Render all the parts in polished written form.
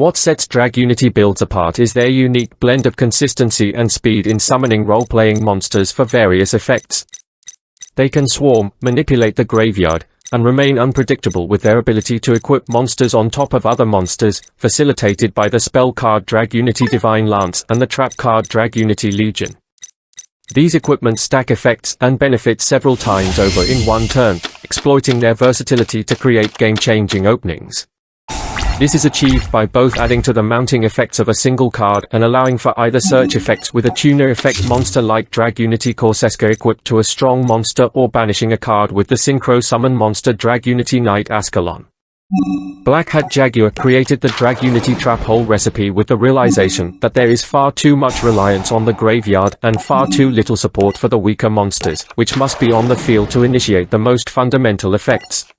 What sets Dragunity builds apart is their unique blend of consistency and speed in summoning role-playing monsters for various effects. They can swarm, manipulate the graveyard, and remain unpredictable with their ability to equip monsters on top of other monsters, facilitated by the spell card Dragunity Divine Lance and the trap card Dragunity Legion. These equipments stack effects and benefits several times over in one turn, exploiting their versatility to create game-changing openings. This is achieved by both adding to the mounting effects of a single card and allowing for either search effects with a tuner effect monster like Dragunity Corseska equipped to a strong monster, or banishing a card with the synchro summon monster Dragunity Knight Ascalon. Blackhat Jaguar created the Dragunity trap hole recipe with the realization that there is far too much reliance on the graveyard and far too little support for the weaker monsters, which must be on the field to initiate the most fundamental effects.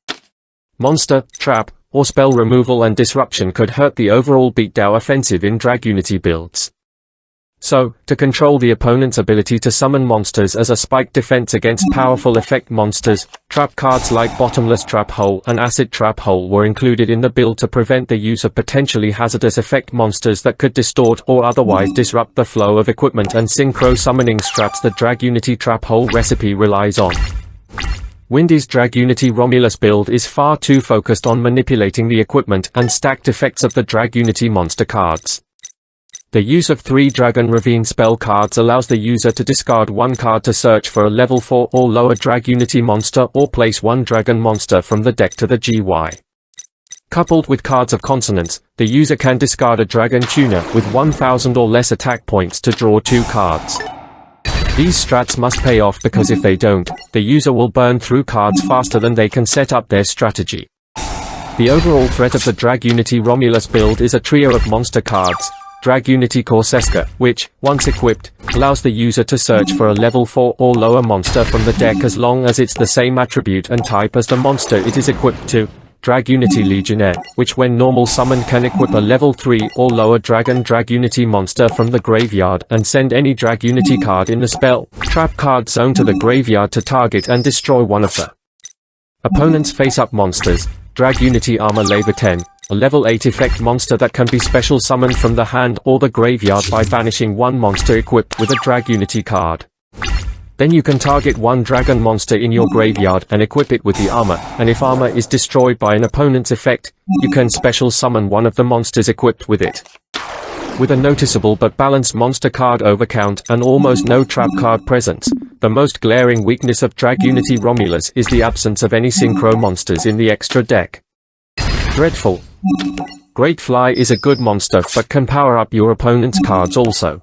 Monster, trap, or spell removal and disruption could hurt the overall beatdown offensive in Dragunity builds. So, to control the opponent's ability to summon monsters as a spike defense against powerful effect monsters, trap cards like Bottomless Trap Hole and Acid Trap Hole were included in the build to prevent the use of potentially hazardous effect monsters that could distort or otherwise disrupt the flow of equipment and synchro summoning strats the Dragunity Trap Hole recipe relies on. Windy's Dragunity Romulus build is far too focused on manipulating the equipment and stacked effects of the Dragunity monster cards. The use of 3 Dragon Ravine spell cards allows the user to discard 1 card to search for a level 4 or lower Dragunity monster or place 1 dragon monster from the deck to the GY. Coupled with cards of consonance, the user can discard a Dragon Tuner with 1000 or less attack points to draw 2 cards. These strats must pay off because if they don't, the user will burn through cards faster than they can set up their strategy. The overall threat of the Dragunity Romulus build is a trio of monster cards, Dragunity Corseska, which, once equipped, allows the user to search for a level 4 or lower monster from the deck as long as it's the same attribute and type as the monster it is equipped to. Dragunity Legionnaire, which when normal summoned can equip a level 3 or lower Dragunity monster from the graveyard and send any Dragunity card in the spell trap card zone to the graveyard to target and destroy one of the opponent's face-up monsters. Dragunity Armor Labor 10, a level 8 effect monster that can be special summoned from the hand or the graveyard by banishing 1 monster equipped with a Dragunity card. Then you can target 1 dragon monster in your graveyard and equip it with the armor, and if armor is destroyed by an opponent's effect, you can special summon one of the monsters equipped with it. With a noticeable but balanced monster card overcount and almost no trap card presence, the most glaring weakness of Dragunity Romulus is the absence of any synchro monsters in the extra deck. Dreadful. Great Fly is a good monster but can power up your opponent's cards also.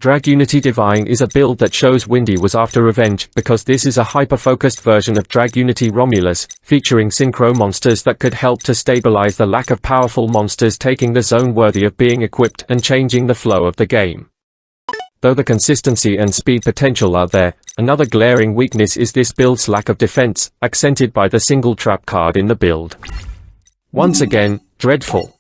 Dragunity Divine is a build that shows Windy was after revenge, because this is a hyper-focused version of Dragunity Romulus, featuring synchro monsters that could help to stabilize the lack of powerful monsters taking the zone worthy of being equipped and changing the flow of the game. Though the consistency and speed potential are there, another glaring weakness is this build's lack of defense, accented by the single trap card in the build. Once again, dreadful.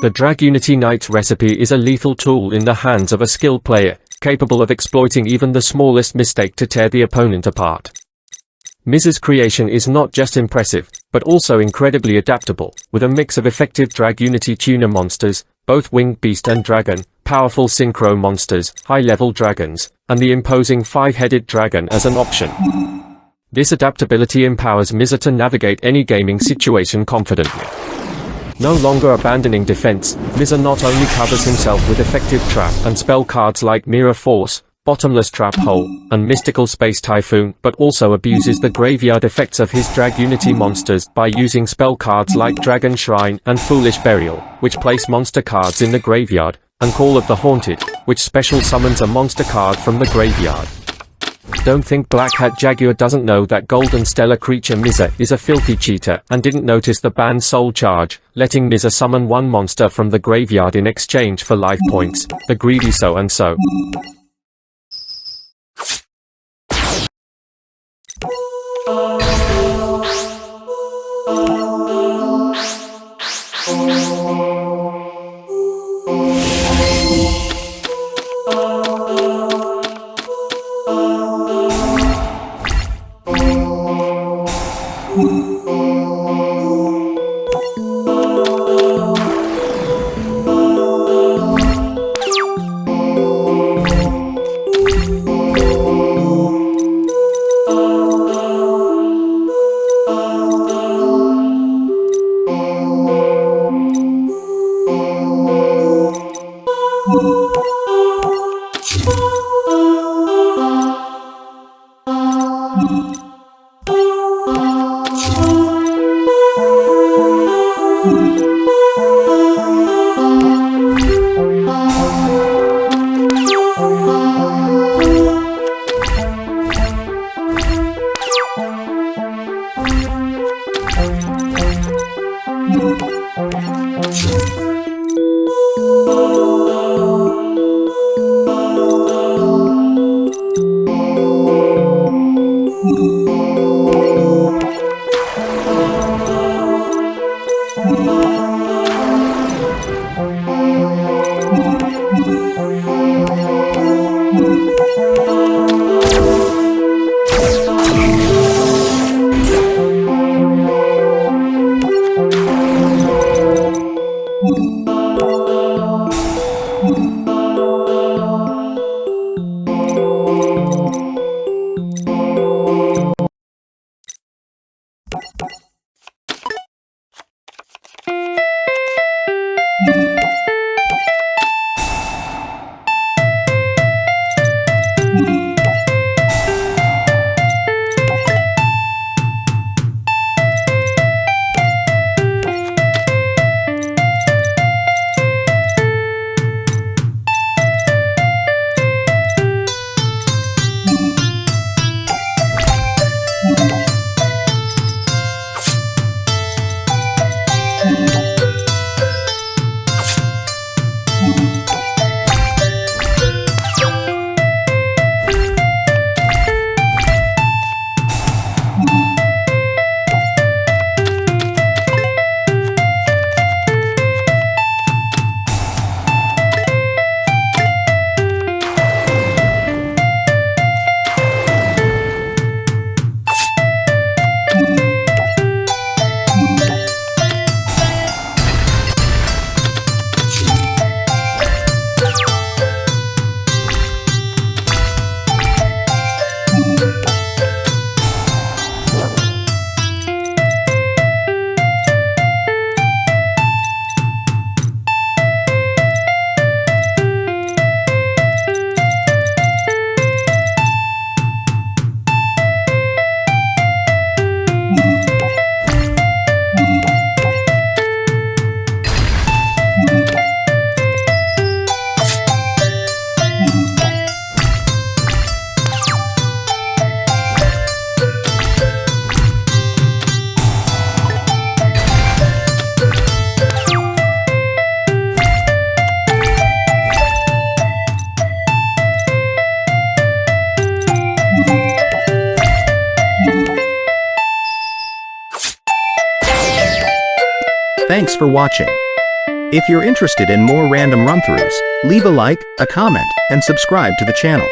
The Dragunity Knight's recipe is a lethal tool in the hands of a skilled player, capable of exploiting even the smallest mistake to tear the opponent apart. Miz's creation is not just impressive, but also incredibly adaptable, with a mix of effective Dragunity tuner monsters, both winged beast and dragon, powerful synchro monsters, high-level dragons, and the imposing five-headed dragon as an option. This adaptability empowers Miz to navigate any gaming situation confidently. No longer abandoning defense, Miz not only covers himself with effective trap and spell cards like Mirror Force, Bottomless Trap Hole, and Mystical Space Typhoon, but also abuses the graveyard effects of his Dragunity monsters by using spell cards like Dragon Shrine and Foolish Burial, which place monster cards in the graveyard, and Call of the Haunted, which special summons a monster card from the graveyard. Don't think Blackhat Jaguar doesn't know that golden stellar creature Mizza is a filthy cheater and didn't notice the banned soul charge, letting Mizza summon one monster from the graveyard in exchange for life points, the greedy so-and-so. Thanks for watching. If you're interested in more random run-throughs, leave a like, a comment, and subscribe to the channel.